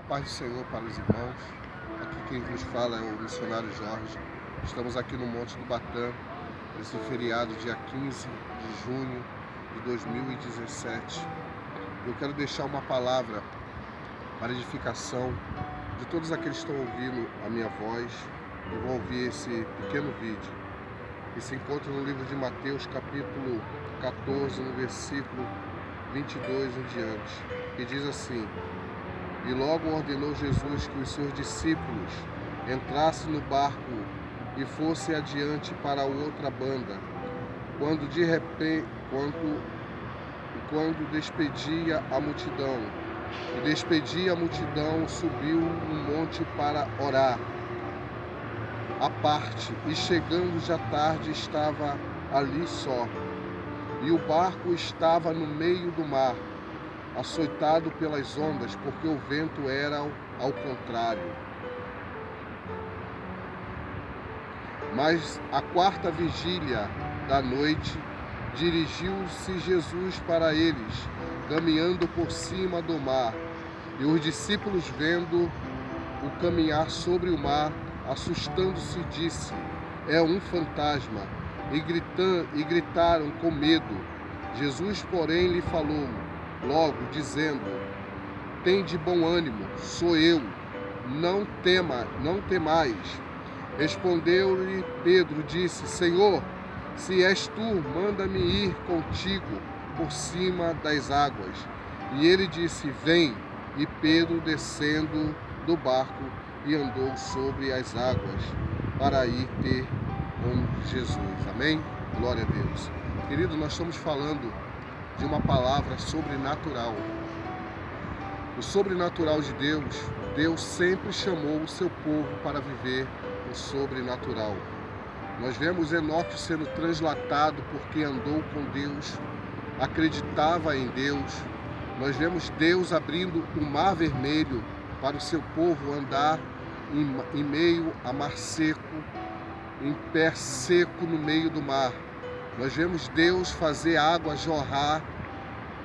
paz do Senhor para os irmãos. Aqui quem nos fala é o missionário Jorge. Estamos aqui no Monte do Batã, nesse feriado dia 15 de junho de 2017. Eu quero deixar uma palavra para edificação de todos aqueles que estão ouvindo a minha voz e vão ouvir esse pequeno vídeo, que se encontra no livro de Mateus, capítulo 14, no versículo 22 em diante, que diz assim: E logo ordenou Jesus que os seus discípulos entrassem no barco e fossem adiante para a outra banda. Quando de repente, quando despedia a multidão, subiu um monte para orar à parte, e chegando já tarde estava ali só. E o barco estava no meio do mar, açoitado pelas ondas, porque o vento era ao contrário. Mas à quarta vigília da noite, dirigiu-se Jesus para eles, caminhando por cima do mar. E os discípulos, vendo o caminhar sobre o mar, assustando-se, disse: É um fantasma, e gritaram com medo. Jesus, porém, lhe falou logo, dizendo: Tende bom ânimo, sou eu, não temais. Respondeu-lhe Pedro, disse: Senhor, se és tu, manda-me ir contigo por cima das águas. E ele disse: Vem. E Pedro, descendo do barco, e andou sobre as águas para ir ter com Jesus. Amém? Glória a Deus. Querido, nós estamos falando de uma palavra sobrenatural. O sobrenatural de Deus, Deus sempre chamou o seu povo para viver o sobrenatural. Nós vemos Enoque sendo translatado porque andou com Deus, acreditava em Deus. Nós vemos Deus abrindo o mar vermelho para o seu povo andar em meio a mar seco, em pé seco no meio do mar. Nós vemos Deus fazer a água jorrar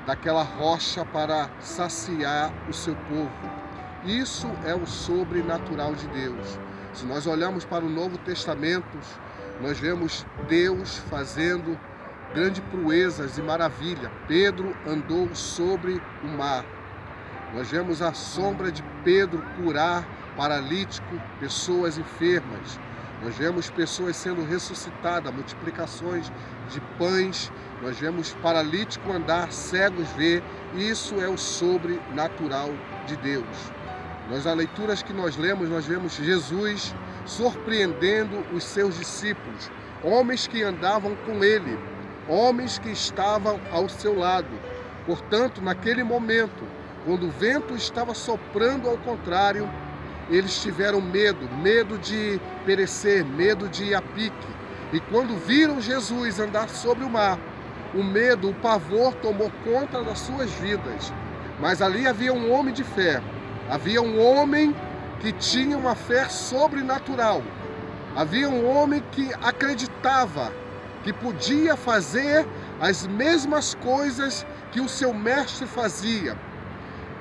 daquela rocha para saciar o seu povo. Isso é o sobrenatural de Deus. Se nós olharmos para o Novo Testamento, nós vemos Deus fazendo grandes proezas e maravilha. Pedro andou sobre o mar. Nós vemos a sombra de Pedro curar paralítico, pessoas enfermas. Nós vemos pessoas sendo ressuscitadas, multiplicações de pães. Nós vemos paralítico andar, cegos ver. Isso é o sobrenatural de Deus. Nas leituras que nós lemos, nós vemos Jesus surpreendendo os seus discípulos, homens que andavam com ele, homens que estavam ao seu lado. Portanto, naquele momento, quando o vento estava soprando ao contrário, eles tiveram medo de perecer, medo de ir a pique. E quando viram Jesus andar sobre o mar, o medo, o pavor tomou conta das suas vidas. Mas ali havia um homem de fé, havia um homem que tinha uma fé sobrenatural, havia um homem que acreditava que podia fazer as mesmas coisas que o seu mestre fazia.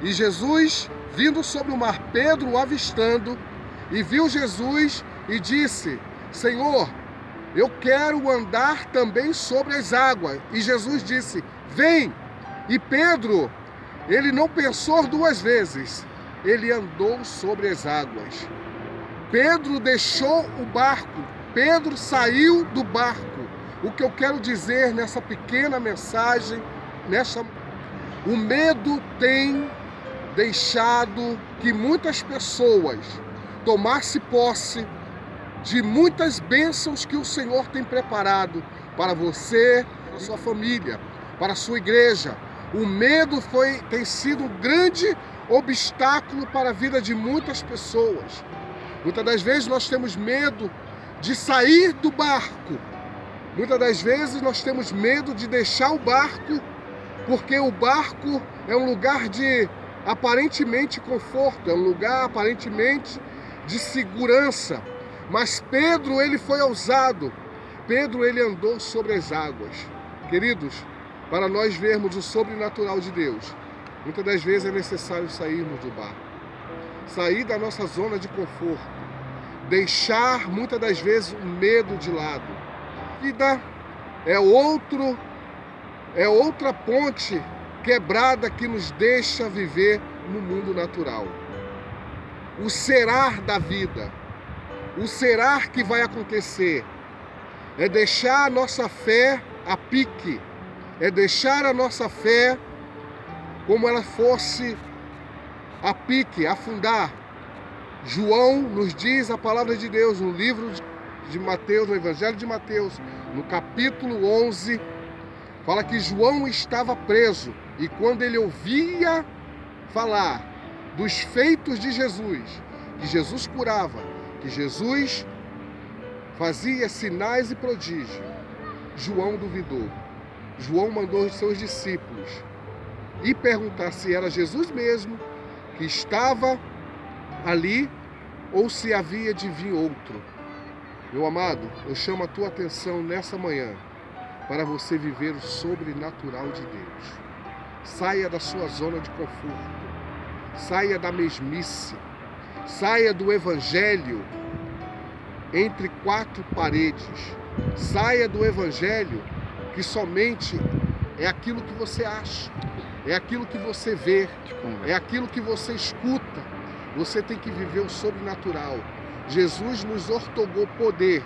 E Jesus, vindo sobre o mar, Pedro o avistando, e viu Jesus e disse: Senhor, eu quero andar também sobre as águas. E Jesus disse: Vem. E Pedro, ele não pensou duas vezes, ele andou sobre as águas. Pedro deixou o barco, Pedro saiu do barco. O que eu quero dizer nessa pequena mensagem, o medo tem deixado que muitas pessoas tomassem posse de muitas bênçãos que o Senhor tem preparado para você, para a sua família, para a sua igreja. O medo tem sido um grande obstáculo para a vida de muitas pessoas. Muitas das vezes nós temos medo de sair do barco. Muitas das vezes nós temos medo de deixar o barco, porque o barco é um lugar de aparentemente conforto, é um lugar aparentemente de segurança. Mas Pedro, ele foi ousado. Pedro, ele andou sobre as águas. Queridos, para nós vermos o sobrenatural de Deus, muitas das vezes é necessário sairmos do barco. sair da nossa zona de conforto, deixar muitas das vezes o medo de lado. Vida é outra ponte quebrada que nos deixa viver no mundo natural. O será da vida, o será que vai acontecer, é deixar a nossa fé a pique, é deixar a nossa fé como ela fosse a pique, afundar. João nos diz a palavra de Deus no livro de Mateus, no Evangelho de Mateus, no capítulo 11, fala que João estava preso e quando ele ouvia falar dos feitos de Jesus, que Jesus curava, que Jesus fazia sinais e prodígios, João duvidou. João mandou os seus discípulos ir perguntar se era Jesus mesmo que estava ali ou se havia de vir outro. Meu amado, eu chamo a tua atenção nessa manhã para você viver o sobrenatural de Deus. Saia da sua zona de conforto, saia da mesmice, saia do evangelho entre quatro paredes, saia do evangelho que somente é aquilo que você acha, é aquilo que você vê, é aquilo que você escuta. Você tem que viver o sobrenatural. Jesus nos outorgou poder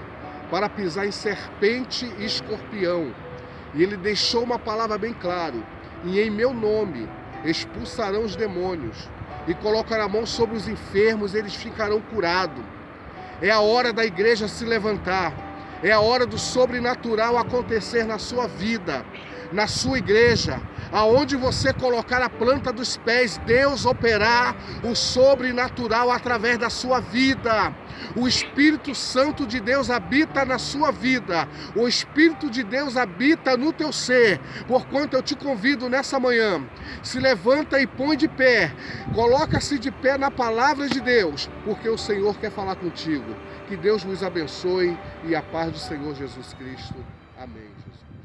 para pisar em serpente e escorpião. E ele deixou uma palavra bem clara: e em meu nome expulsarão os demônios e colocarão a mão sobre os enfermos, eles ficarão curados. É a hora da igreja se levantar. É a hora do sobrenatural acontecer na sua vida, na sua igreja. Aonde você colocar a planta dos pés, Deus operar o sobrenatural através da sua vida. O Espírito Santo de Deus habita na sua vida. O Espírito de Deus habita no teu ser. Porquanto eu te convido nessa manhã, se levanta e põe de pé. Coloca-se de pé na palavra de Deus, porque o Senhor quer falar contigo. Que Deus nos abençoe e a paz do Senhor Jesus Cristo. Amém, Jesus.